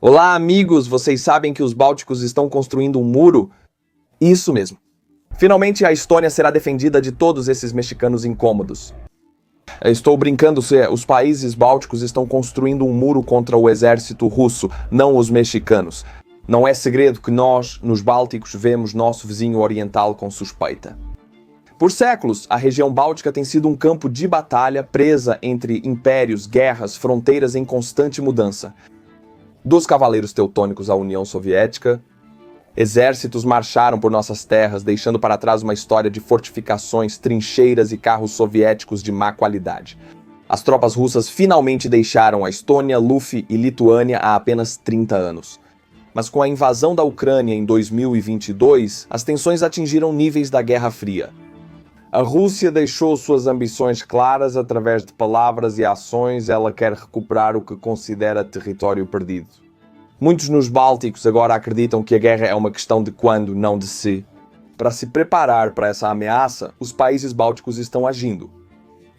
Olá, amigos! Vocês sabem que os bálticos estão construindo um muro? Isso mesmo. Finalmente a Estônia será defendida de todos esses mexicanos incômodos. Estou brincando, os países bálticos estão construindo um muro contra o exército russo, não os mexicanos. Não é segredo que nós, nos Bálticos, vemos nosso vizinho oriental com suspeita. Por séculos, a região báltica tem sido um campo de batalha presa entre impérios, guerras, fronteiras em constante mudança. Dos cavaleiros teutônicos à União Soviética, exércitos marcharam por nossas terras, deixando para trás uma história de fortificações, trincheiras e carros soviéticos de má qualidade. As tropas russas finalmente deixaram a Estônia, Lufe e Lituânia há apenas 30 anos. Mas com a invasão da Ucrânia em 2022, as tensões atingiram níveis da Guerra Fria. A Rússia deixou suas ambições claras através de palavras e ações. Ela quer recuperar o que considera território perdido. Muitos nos Bálticos agora acreditam que a guerra é uma questão de quando, não de se. Para se preparar para essa ameaça, os países bálticos estão agindo.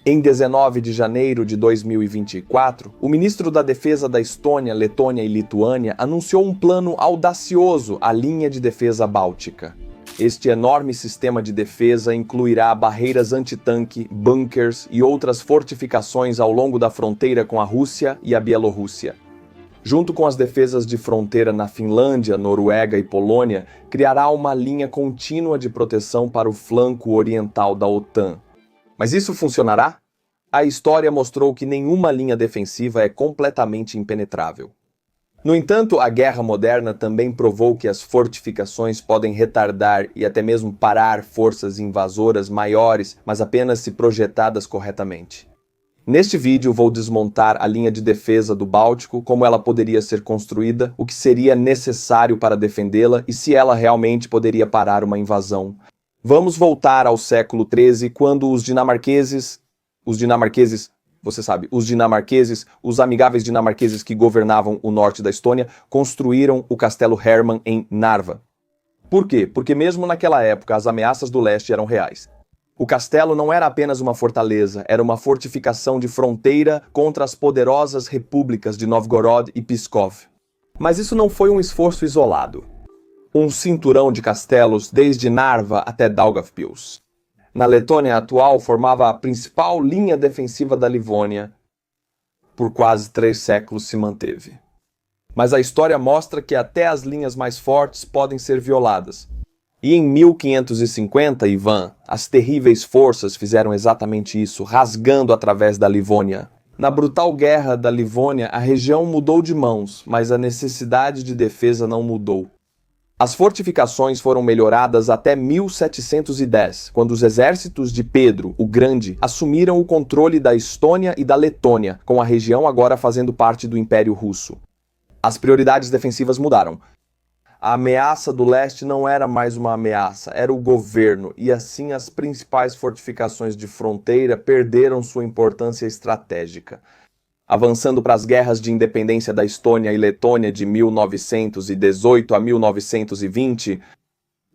Em 19 de janeiro de 2024, o ministro da Defesa da Estônia, Letônia e Lituânia anunciou um plano audacioso à linha de defesa báltica. Este enorme sistema de defesa incluirá barreiras antitanque, bunkers e outras fortificações ao longo da fronteira com a Rússia e a Bielorrússia. Junto com as defesas de fronteira na Finlândia, Noruega e Polônia, criará uma linha contínua de proteção para o flanco oriental da OTAN. Mas isso funcionará? A história mostrou que nenhuma linha defensiva é completamente impenetrável. No entanto, a guerra moderna também provou que as fortificações podem retardar e até mesmo parar forças invasoras maiores, mas apenas se projetadas corretamente. Neste vídeo vou desmontar a linha de defesa do Báltico, como ela poderia ser construída, o que seria necessário para defendê-la e se ela realmente poderia parar uma invasão. Vamos voltar ao século XIII, quando os dinamarqueses, os amigáveis dinamarqueses que governavam o norte da Estônia, construíram o Castelo Hermann em Narva. Por quê? Porque mesmo naquela época as ameaças do leste eram reais. O castelo não era apenas uma fortaleza, era uma fortificação de fronteira contra as poderosas repúblicas de Novgorod e Pskov. Mas isso não foi um esforço isolado. Um cinturão de castelos desde Narva até Daugavpils. Na Letônia atual formava a principal linha defensiva da Livônia. Por quase 3 séculos se manteve. Mas a história mostra que até as linhas mais fortes podem ser violadas. E em 1550, Ivan, as terríveis forças fizeram exatamente isso, rasgando através da Livônia. Na brutal guerra da Livônia, a região mudou de mãos, mas a necessidade de defesa não mudou. As fortificações foram melhoradas até 1710, quando os exércitos de Pedro, o Grande, assumiram o controle da Estônia e da Letônia, com a região agora fazendo parte do Império Russo. As prioridades defensivas mudaram. A ameaça do leste não era mais uma ameaça, era o governo, e assim as principais fortificações de fronteira perderam sua importância estratégica. Avançando para as guerras de independência da Estônia e Letônia de 1918 a 1920,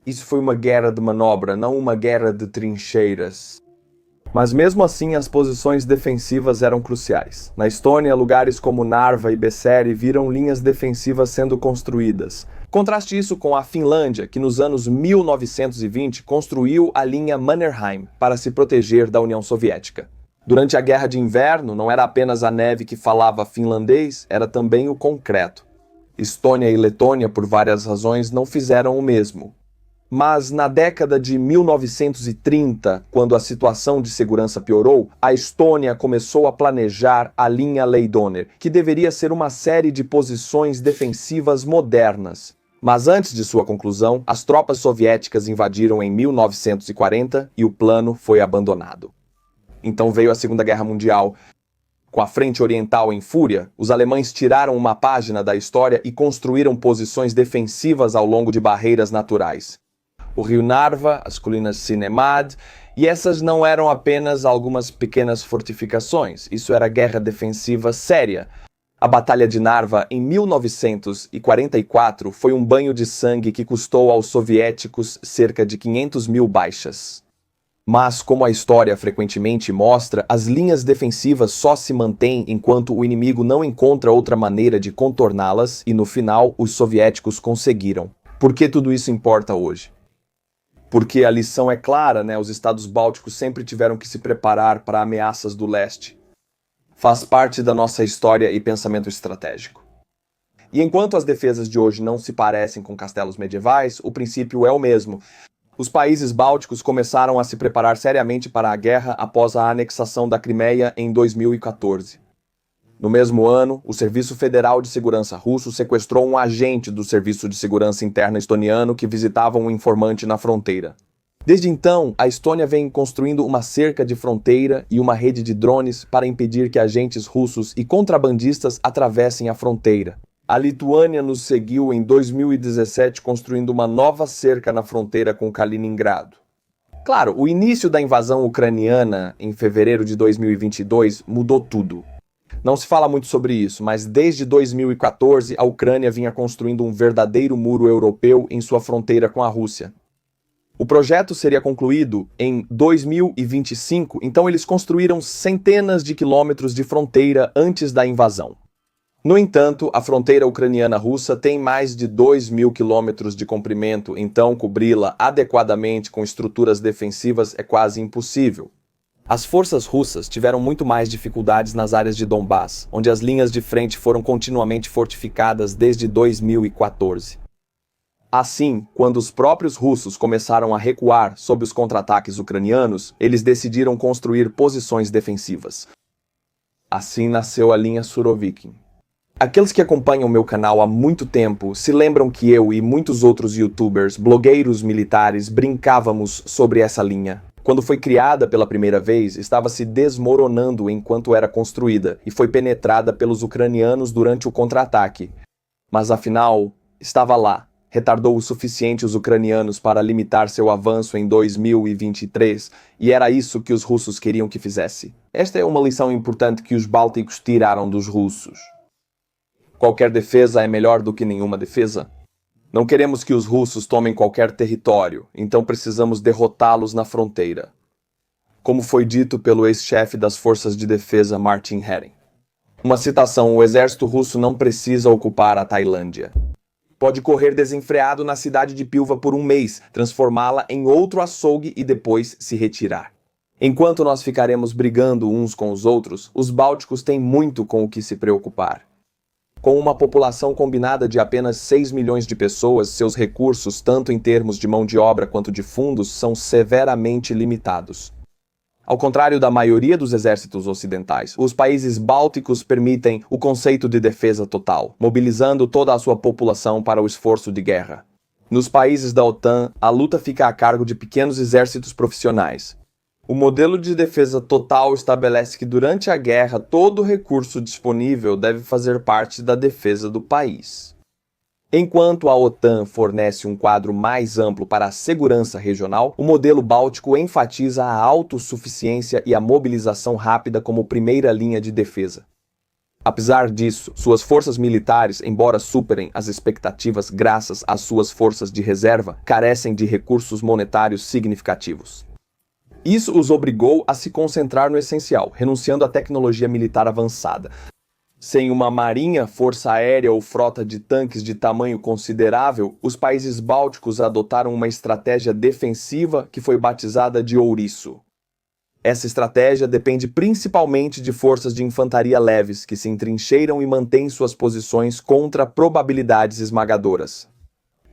isso foi uma guerra de manobra, não uma guerra de trincheiras. Mas mesmo assim, as posições defensivas eram cruciais. Na Estônia, lugares como Narva e Besseri viram linhas defensivas sendo construídas. Contraste isso com a Finlândia, que nos anos 1920 construiu a linha Mannerheim para se proteger da União Soviética. Durante a Guerra de Inverno, não era apenas a neve que falava finlandês, era também o concreto. Estônia e Letônia, por várias razões, não fizeram o mesmo. Mas na década de 1930, quando a situação de segurança piorou, a Estônia começou a planejar a linha Laidoner, que deveria ser uma série de posições defensivas modernas. Mas antes de sua conclusão, as tropas soviéticas invadiram em 1940 e o plano foi abandonado. Então veio a Segunda Guerra Mundial. Com a frente oriental em fúria, os alemães tiraram uma página da história e construíram posições defensivas ao longo de barreiras naturais. O rio Narva, as colinas Sinemad, e essas não eram apenas algumas pequenas fortificações, isso era guerra defensiva séria. A Batalha de Narva, em 1944, foi um banho de sangue que custou aos soviéticos cerca de 500 mil baixas. Mas, como a história frequentemente mostra, as linhas defensivas só se mantêm enquanto o inimigo não encontra outra maneira de contorná-las e, no final, os soviéticos conseguiram. Por que tudo isso importa hoje? Porque a lição é clara, né? Os estados bálticos sempre tiveram que se preparar para ameaças do leste. Faz parte da nossa história e pensamento estratégico. E enquanto as defesas de hoje não se parecem com castelos medievais, o princípio é o mesmo. Os países bálticos começaram a se preparar seriamente para a guerra após a anexação da Crimeia em 2014. No mesmo ano, o Serviço Federal de Segurança russo sequestrou um agente do Serviço de Segurança Interna estoniano que visitava um informante na fronteira. Desde então, a Estônia vem construindo uma cerca de fronteira e uma rede de drones para impedir que agentes russos e contrabandistas atravessem a fronteira. A Lituânia nos seguiu em 2017 construindo uma nova cerca na fronteira com Kaliningrado. Claro, o início da invasão ucraniana em fevereiro de 2022 mudou tudo. Não se fala muito sobre isso, mas desde 2014 a Ucrânia vinha construindo um verdadeiro muro europeu em sua fronteira com a Rússia. O projeto seria concluído em 2025, então eles construíram centenas de quilômetros de fronteira antes da invasão. No entanto, a fronteira ucraniana-russa tem mais de 2.000 quilômetros de comprimento, então cobri-la adequadamente com estruturas defensivas é quase impossível. As forças russas tiveram muito mais dificuldades nas áreas de Donbass, onde as linhas de frente foram continuamente fortificadas desde 2014. Assim, quando os próprios russos começaram a recuar sob os contra-ataques ucranianos, eles decidiram construir posições defensivas. Assim nasceu a linha Surovikin. Aqueles que acompanham meu canal há muito tempo se lembram que eu e muitos outros youtubers, blogueiros militares, brincávamos sobre essa linha. Quando foi criada pela primeira vez, estava se desmoronando enquanto era construída e foi penetrada pelos ucranianos durante o contra-ataque. Mas afinal, estava lá. Retardou o suficiente os ucranianos para limitar seu avanço em 2023, e era isso que os russos queriam que fizesse. Esta é uma lição importante que os bálticos tiraram dos russos. Qualquer defesa é melhor do que nenhuma defesa. Não queremos que os russos tomem qualquer território, então precisamos derrotá-los na fronteira. Como foi dito pelo ex-chefe das Forças de Defesa Martin Hering. Uma citação: o exército russo não precisa ocupar a Tailândia. Pode correr desenfreado na cidade de Pilva por um mês, transformá-la em outro açougue e depois se retirar. Enquanto nós ficaremos brigando uns com os outros, os bálticos têm muito com o que se preocupar. Com uma população combinada de apenas 6 milhões de pessoas, seus recursos, tanto em termos de mão de obra quanto de fundos, são severamente limitados. Ao contrário da maioria dos exércitos ocidentais, os países bálticos permitem o conceito de defesa total, mobilizando toda a sua população para o esforço de guerra. Nos países da OTAN, a luta fica a cargo de pequenos exércitos profissionais. O modelo de defesa total estabelece que durante a guerra todo recurso disponível deve fazer parte da defesa do país. Enquanto a OTAN fornece um quadro mais amplo para a segurança regional, o modelo báltico enfatiza a autossuficiência e a mobilização rápida como primeira linha de defesa. Apesar disso, suas forças militares, embora superem as expectativas graças às suas forças de reserva, carecem de recursos monetários significativos. Isso os obrigou a se concentrar no essencial, renunciando à tecnologia militar avançada. Sem uma marinha, força aérea ou frota de tanques de tamanho considerável, os países bálticos adotaram uma estratégia defensiva que foi batizada de ouriço. Essa estratégia depende principalmente de forças de infantaria leves que se entrincheiram e mantêm suas posições contra probabilidades esmagadoras.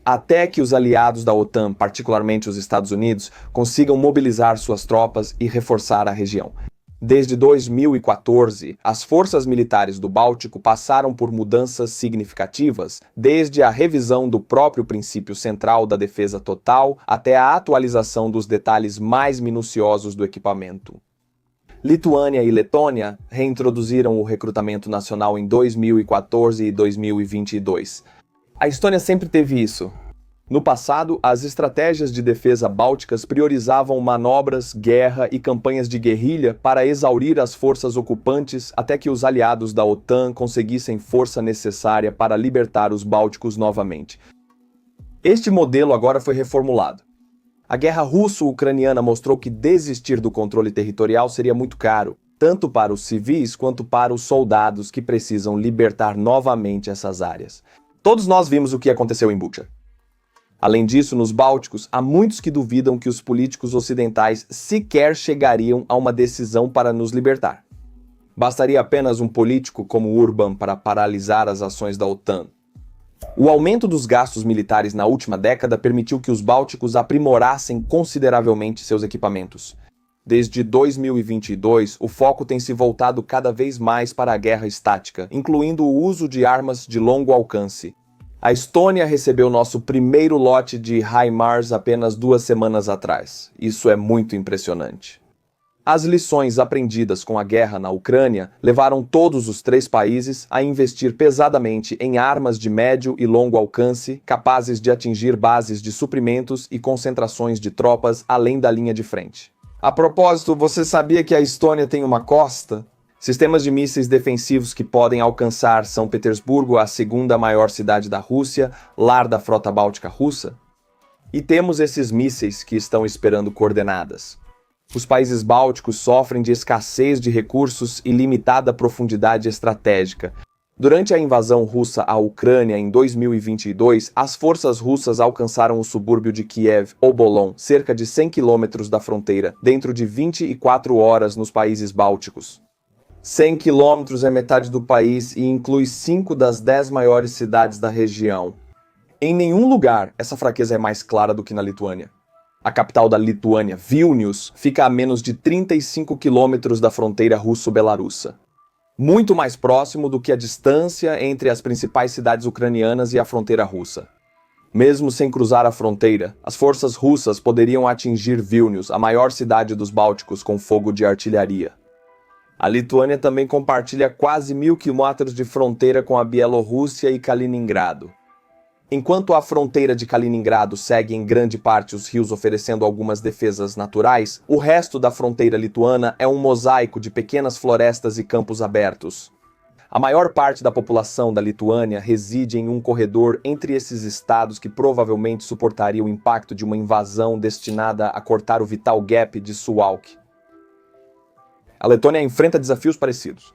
Até que os aliados da OTAN, particularmente os Estados Unidos, consigam mobilizar suas tropas e reforçar a região. Desde 2014, as forças militares do Báltico passaram por mudanças significativas, desde a revisão do próprio princípio central da defesa total até a atualização dos detalhes mais minuciosos do equipamento. Lituânia e Letônia reintroduziram o recrutamento nacional em 2014 e 2022. A Estônia sempre teve isso. No passado, as estratégias de defesa bálticas priorizavam manobras, guerra e campanhas de guerrilha para exaurir as forças ocupantes até que os aliados da OTAN conseguissem força necessária para libertar os bálticos novamente. Este modelo agora foi reformulado. A guerra russo-ucraniana mostrou que desistir do controle territorial seria muito caro, tanto para os civis quanto para os soldados que precisam libertar novamente essas áreas. Todos nós vimos o que aconteceu em Bucha. Além disso, nos Bálticos, há muitos que duvidam que os políticos ocidentais sequer chegariam a uma decisão para nos libertar. Bastaria apenas um político como Urban para paralisar as ações da OTAN. O aumento dos gastos militares na última década permitiu que os bálticos aprimorassem consideravelmente seus equipamentos. Desde 2022, o foco tem se voltado cada vez mais para a guerra estática, incluindo o uso de armas de longo alcance. A Estônia recebeu nosso primeiro lote de HIMARS apenas 2 semanas atrás. Isso é muito impressionante. As lições aprendidas com a guerra na Ucrânia levaram todos os 3 países a investir pesadamente em armas de médio e longo alcance, capazes de atingir bases de suprimentos e concentrações de tropas além da linha de frente. A propósito, você sabia que a Estônia tem uma costa? Sistemas de mísseis defensivos que podem alcançar São Petersburgo, a segunda maior cidade da Rússia, lar da frota báltica russa? E temos esses mísseis que estão esperando coordenadas. Os países bálticos sofrem de escassez de recursos e limitada profundidade estratégica. Durante a invasão russa à Ucrânia em 2022, as forças russas alcançaram o subúrbio de Kiev, Obolon, cerca de 100 quilômetros da fronteira, dentro de 24 horas nos países bálticos. 100 quilômetros é metade do país e inclui 5 das 10 maiores cidades da região. Em nenhum lugar essa fraqueza é mais clara do que na Lituânia. A capital da Lituânia, Vilnius, fica a menos de 35 quilômetros da fronteira russo-belarussa. Muito mais próximo do que a distância entre as principais cidades ucranianas e a fronteira russa. Mesmo sem cruzar a fronteira, as forças russas poderiam atingir Vilnius, a maior cidade dos Bálticos, com fogo de artilharia. A Lituânia também compartilha quase 1.000 quilômetros de fronteira com a Bielorrússia e Kaliningrado. Enquanto a fronteira de Kaliningrado segue em grande parte os rios oferecendo algumas defesas naturais, o resto da fronteira lituana é um mosaico de pequenas florestas e campos abertos. A maior parte da população da Lituânia reside em um corredor entre esses estados que provavelmente suportaria o impacto de uma invasão destinada a cortar o vital gap de Suwałki. A Letônia enfrenta desafios parecidos.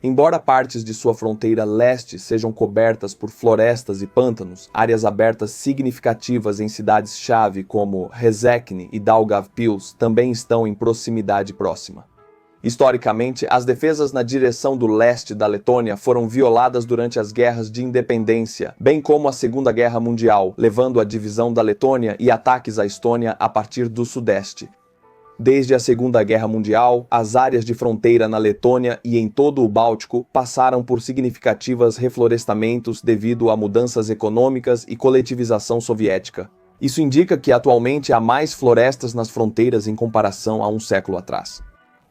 Embora partes de sua fronteira leste sejam cobertas por florestas e pântanos, áreas abertas significativas em cidades-chave como Rēzekne e Daugavpils também estão em proximidade próxima. Historicamente, as defesas na direção do leste da Letônia foram violadas durante as guerras de independência, bem como a Segunda Guerra Mundial, levando à divisão da Letônia e ataques à Estônia a partir do sudeste. Desde a Segunda Guerra Mundial, as áreas de fronteira na Letônia e em todo o Báltico passaram por significativos reflorestamentos devido a mudanças econômicas e coletivização soviética. Isso indica que atualmente há mais florestas nas fronteiras em comparação a um século atrás.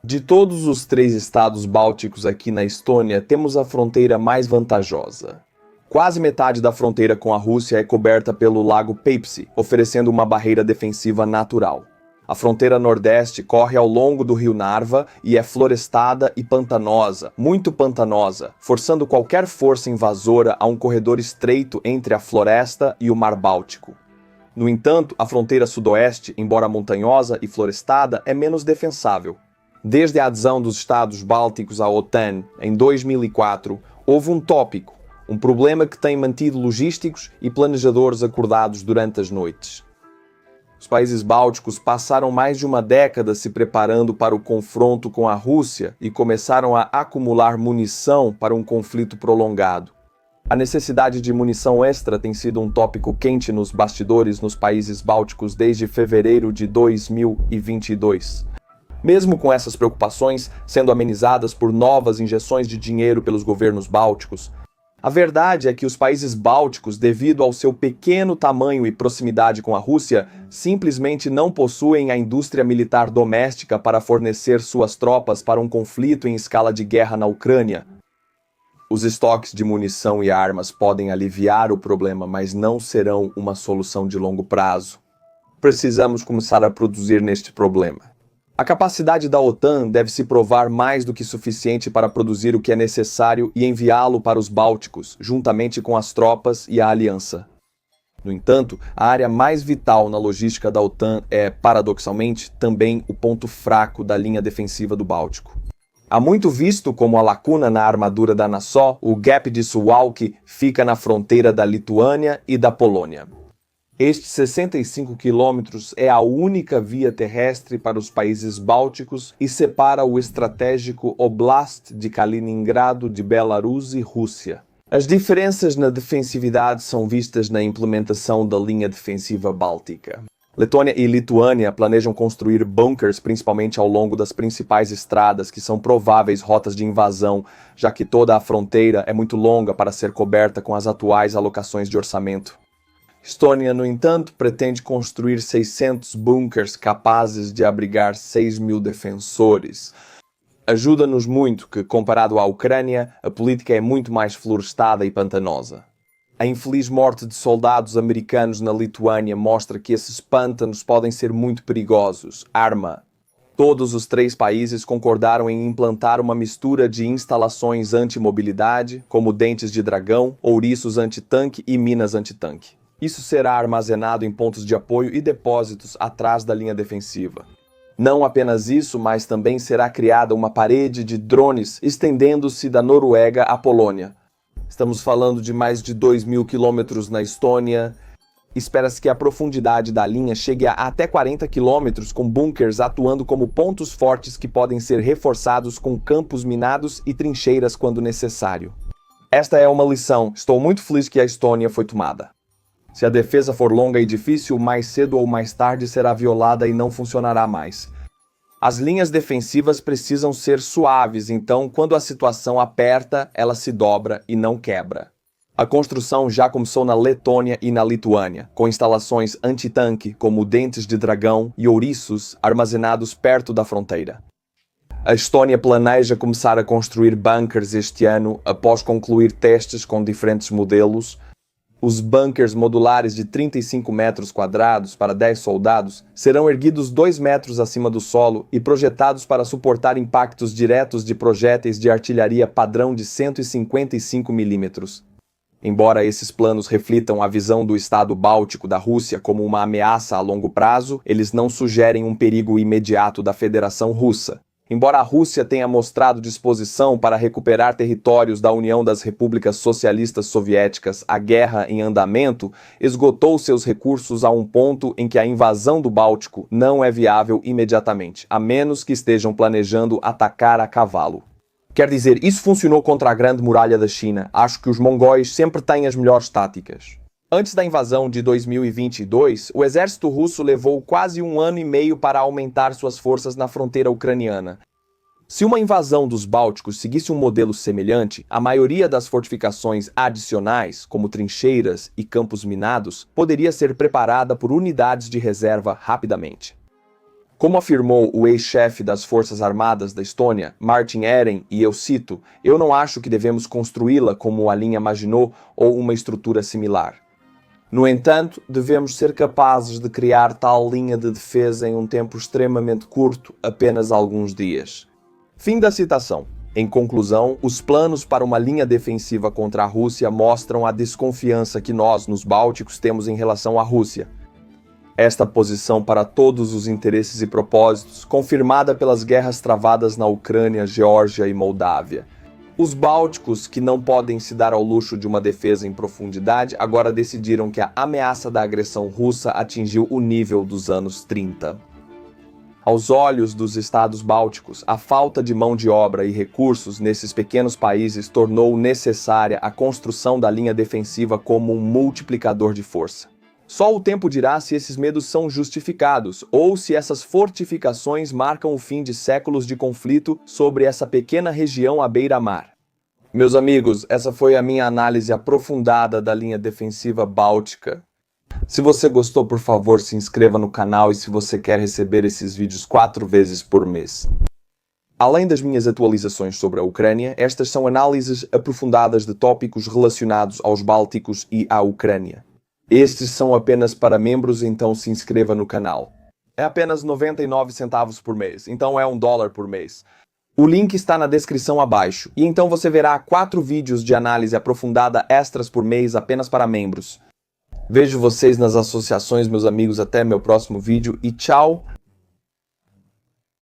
De todos os 3 estados bálticos aqui na Estônia, temos a fronteira mais vantajosa. Quase metade da fronteira com a Rússia é coberta pelo Lago Peipsi, oferecendo uma barreira defensiva natural. A fronteira nordeste corre ao longo do rio Narva e é florestada e pantanosa, muito pantanosa, forçando qualquer força invasora a um corredor estreito entre a floresta e o Mar Báltico. No entanto, a fronteira sudoeste, embora montanhosa e florestada, é menos defensável. Desde a adesão dos Estados Bálticos à OTAN, em 2004, houve um tópico, um problema que tem mantido logísticos e planejadores acordados durante as noites. Os países bálticos passaram mais de uma década se preparando para o confronto com a Rússia e começaram a acumular munição para um conflito prolongado. A necessidade de munição extra tem sido um tópico quente nos bastidores nos países bálticos desde fevereiro de 2022. Mesmo com essas preocupações sendo amenizadas por novas injeções de dinheiro pelos governos bálticos, a verdade é que os países bálticos, devido ao seu pequeno tamanho e proximidade com a Rússia, simplesmente não possuem a indústria militar doméstica para fornecer suas tropas para um conflito em escala de guerra na Ucrânia. Os estoques de munição e armas podem aliviar o problema, mas não serão uma solução de longo prazo. Precisamos começar a produzir neste problema. A capacidade da OTAN deve se provar mais do que suficiente para produzir o que é necessário e enviá-lo para os Bálticos, juntamente com as tropas e a aliança. No entanto, a área mais vital na logística da OTAN é, paradoxalmente, também o ponto fraco da linha defensiva do Báltico. Há muito visto como a lacuna na armadura da NATO, o Gap de Suwałki fica na fronteira da Lituânia e da Polônia. Estes 65 quilômetros é a única via terrestre para os países bálticos e separa o estratégico Oblast de Kaliningrado de Belarus e Rússia. As diferenças na defensividade são vistas na implementação da linha defensiva báltica. Letônia e Lituânia planejam construir bunkers principalmente ao longo das principais estradas, que são prováveis rotas de invasão, já que toda a fronteira é muito longa para ser coberta com as atuais alocações de orçamento. Estônia, no entanto, pretende construir 600 bunkers capazes de abrigar 6.000 defensores. Ajuda-nos muito que, comparado à Ucrânia, a política é muito mais florestada e pantanosa. A infeliz morte de soldados americanos na Lituânia mostra que esses pântanos podem ser muito perigosos. Arma. Todos os 3 países concordaram em implantar uma mistura de instalações antimobilidade, como dentes de dragão, ouriços antitanque e minas antitanque. Isso será armazenado em pontos de apoio e depósitos atrás da linha defensiva. Não apenas isso, mas também será criada uma parede de drones estendendo-se da Noruega à Polônia. Estamos falando de mais de 2.000 quilômetros na Estônia. Espera-se que a profundidade da linha chegue a até 40 quilômetros, com bunkers atuando como pontos fortes que podem ser reforçados com campos minados e trincheiras quando necessário. Esta é uma lição. Estou muito feliz que a Estônia foi tomada. Se a defesa for longa e difícil, mais cedo ou mais tarde será violada e não funcionará mais. As linhas defensivas precisam ser suaves, então, quando a situação aperta, ela se dobra e não quebra. A construção já começou na Letônia e na Lituânia, com instalações antitanque como dentes de dragão e ouriços armazenados perto da fronteira. A Estônia planeja começar a construir bunkers este ano após concluir testes com diferentes modelos. Os bunkers modulares de 35 metros quadrados para 10 soldados serão erguidos 2 metros acima do solo e projetados para suportar impactos diretos de projéteis de artilharia padrão de 155 milímetros. Embora esses planos reflitam a visão do Estado Báltico da Rússia como uma ameaça a longo prazo, eles não sugerem um perigo imediato da Federação Russa. Embora a Rússia tenha mostrado disposição para recuperar territórios da União das Repúblicas Socialistas Soviéticas, a guerra em andamento esgotou seus recursos a um ponto em que a invasão do Báltico não é viável imediatamente, a menos que estejam planejando atacar a cavalo. Quer dizer, isso funcionou contra a Grande Muralha da China. Acho que os mongóis sempre têm as melhores táticas. Antes da invasão de 2022, o exército russo levou quase 1 ano e meio para aumentar suas forças na fronteira ucraniana. Se uma invasão dos Bálticos seguisse um modelo semelhante, a maioria das fortificações adicionais, como trincheiras e campos minados, poderia ser preparada por unidades de reserva rapidamente. Como afirmou o ex-chefe das Forças Armadas da Estônia, Martin Eren, e eu cito, "Eu não acho que devemos construí-la como a linha Maginot ou uma estrutura similar. No entanto, devemos ser capazes de criar tal linha de defesa em um tempo extremamente curto, apenas alguns dias." Fim da citação. Em conclusão, os planos para uma linha defensiva contra a Rússia mostram a desconfiança que nós, nos Bálticos, temos em relação à Rússia. Esta posição para todos os interesses e propósitos, confirmada pelas guerras travadas na Ucrânia, Geórgia e Moldávia. Os Bálticos, que não podem se dar ao luxo de uma defesa em profundidade, agora decidiram que a ameaça da agressão russa atingiu o nível dos anos 30. Aos olhos dos estados bálticos, a falta de mão de obra e recursos nesses pequenos países tornou necessária a construção da linha defensiva como um multiplicador de força. Só o tempo dirá se esses medos são justificados ou se essas fortificações marcam o fim de séculos de conflito sobre essa pequena região à beira-mar. Meus amigos, essa foi a minha análise aprofundada da linha defensiva báltica. Se você gostou, por favor, se inscreva no canal e se você quer receber esses vídeos 4 vezes por mês. Além das minhas atualizações sobre a Ucrânia, estas são análises aprofundadas de tópicos relacionados aos Bálticos e à Ucrânia. Estes são apenas para membros, então se inscreva no canal. É apenas 99 centavos por mês, então é $1 por mês. O link está na descrição abaixo, e então você verá 4 vídeos de análise aprofundada extras por mês apenas para membros. Vejo vocês nas associações, meus amigos. Até meu próximo vídeo e tchau!